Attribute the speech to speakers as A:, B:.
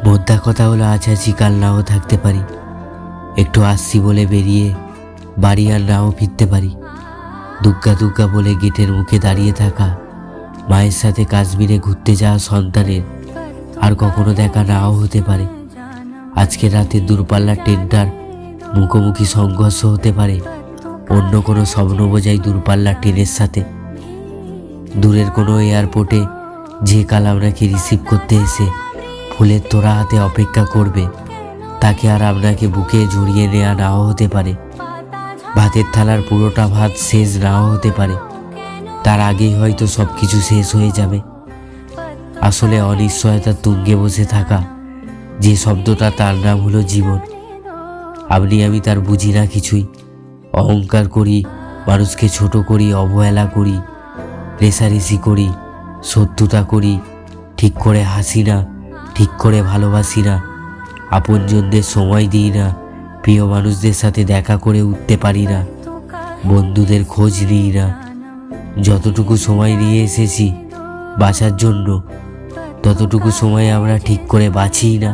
A: মোদ্দা কথা হলো আজ আছি কাল নাও থাকতে পারি, একটু আসছি বলে বেরিয়ে বাড়ি আর নাও ফিরতে পারি। দুগ্গা দুগ্গা বলে গেটের মুখে দাঁড়িয়ে থাকা মায়ের সাথে কাশ্মীরে ঘুরতে যাওয়া সন্তানের আর কখনো দেখা নাও হতে পারে। আজকের রাতে দূরপাল্লার ট্রেনটার মুখোমুখি সংঘর্ষ হতে পারে অন্য কোনো স্বপ্ন বোঝাই দূরপাল্লার ট্রেনের সাথে। দূরের কোনো এয়ারপোর্টে যে কাল আপনাকে রিসিভ করতে এসে ফুলের তোড়া হাতে অপেক্ষা করবে, তাকে আর আপনাকে বুকে জড়িয়ে নেওয়া নাও হতে পারে। ভাতের থালার পুরোটা ভাত শেষ নাও হতে পারে, তার আগেই হয়তো সব কিছু শেষ হয়ে যাবে। আসলে অনিশ্চয়তার তুঙ্গে বসে থাকা যে শব্দটা, তার নাম হলো জীবন। আপনি আমি তার বুঝি না কিছুই, অহংকার করি, মানুষকে ছোট করি, অবহেলা করি, রেষারেষি করি, শত্রুতা করি, ঠিক করে হাসি না, ঠিক করে ভালোবাসি না, আপনজনদের সময় দিই না, প্রিয় মানুষদের সাথে দেখা করে উঠতে পারি না, বন্ধুদের খোঁজ নিই না। যতটুকু সময় নিয়ে এসেছি বাঁচার জন্য, ততটুকু সময় আমরা ঠিক করে বাঁচিই না।